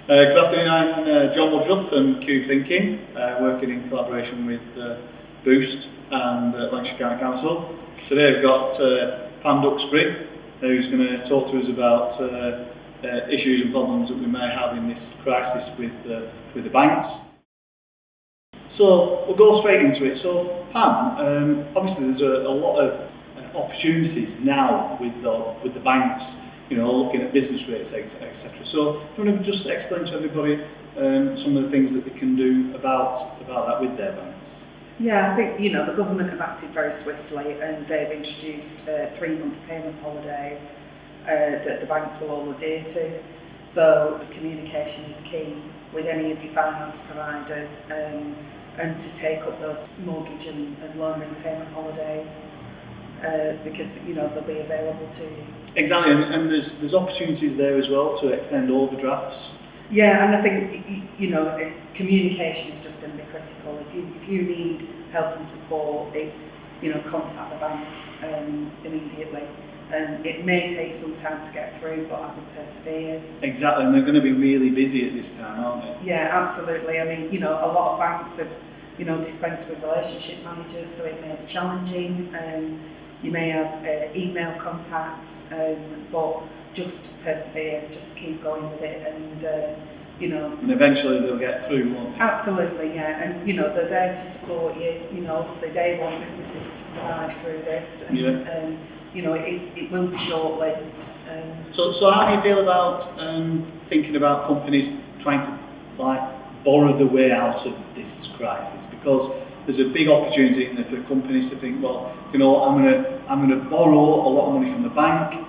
Good afternoon, I'm John Woodruff from Cube Thinking, working in collaboration with Boost and Lancashire County Council. Today I've got Pam Duxbury, who's going to talk to us about issues and problems that we may have in this crisis with the banks. So we'll go straight into it. So Pam, obviously there's a lot of opportunities now with the banks, looking at business rates, etc. So do you want to just explain to everybody some of the things that they can do about that with their banks? Yeah, I think the government have acted very swiftly, and they've introduced 3-month payment holidays that the banks will all adhere to. So communication is key with any of your finance providers, and to take up those mortgage and loan repayment holidays because they'll be available to you. Exactly, and there's opportunities there as well to extend overdrafts. Yeah, and I think communication is just going to be critical. If you need help and support, it's contact the bank immediately. And it may take some time to get through, but I would persevere. Exactly, and they're going to be really busy at this time, aren't they? Yeah, absolutely. I mean, a lot of banks have dispensed with relationship managers, so it may be challenging. You may have email contacts, but just persevere, just keep going with it, and And eventually they'll get through, won't they? Absolutely, yeah. And they're there to support you. Obviously they want businesses to survive through this, and it will be short-lived. So how do you feel about thinking about companies trying to borrow the way out of this crisis? Because there's a big opportunity in there for companies to think, well, I'm going to borrow a lot of money from the bank,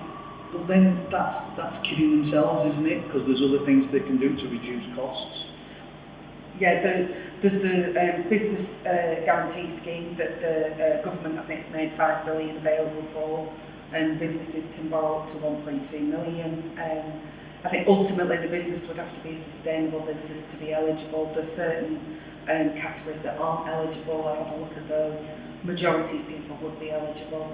but then that's kidding themselves, isn't it? Because there's other things they can do to reduce costs. Yeah, there's the business guarantee scheme that the government, I think, made $5 billion available for, and businesses can borrow up to 1.2 million. I think ultimately the business would have to be a sustainable business to be eligible. There's certain categories that aren't eligible. I've had a look at those. Majority of people would be eligible.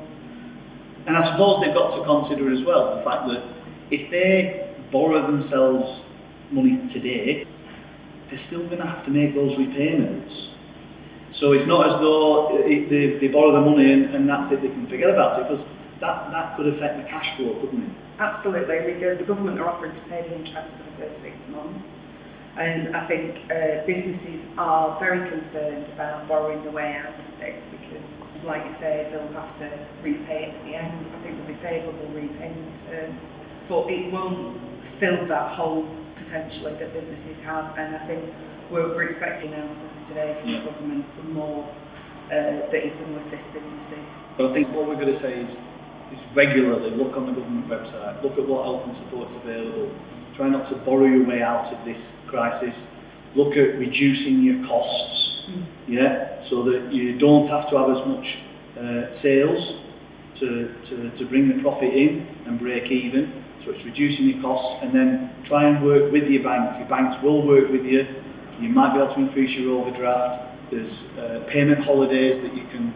And I suppose they've got to consider as well the fact that if they borrow themselves money today, they're still going to have to make those repayments. So it's not as though they borrow the money and that's it, they can forget about it, because that could affect the cash flow, couldn't it? Absolutely. I mean, the government are offering to pay the interest for the first 6 months. And I think businesses are very concerned about borrowing the way out of this because, like you say, they'll have to repay it at the end. I think there'll be favourable repayment terms, but it won't fill that hole potentially that businesses have. And I think we're expecting announcements today from the government for more that is going to assist businesses. But I think what we're going to say is regularly look on the government website, look at what help and support is available. Try not to borrow your way out of this crisis. Look at reducing your costs, so that you don't have to have as much sales to bring the profit in and break even. So it's reducing your costs, and then try and work with your banks. Your banks will work with you. You might be able to increase your overdraft. There's payment holidays that you can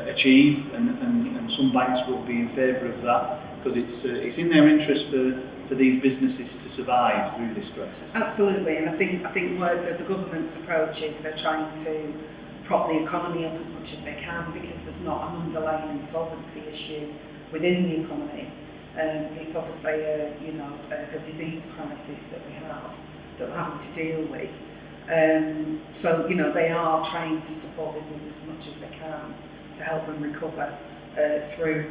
achieve, and some banks will be in favour of that because it's in their interest for these businesses to survive through this crisis. Absolutely, and I think what the government's approach is they're trying to prop the economy up as much as they can because there's not an underlying insolvency issue within the economy. It's obviously a disease crisis that we're having to deal with. So they are trying to support businesses as much as they can to help them recover through.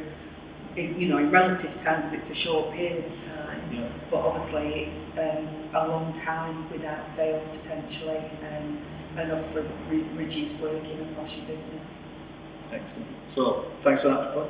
In relative terms, it's a short period of time, but obviously it's a long time without sales potentially, and obviously reduced working across your business. Excellent. So thanks for that, Pam.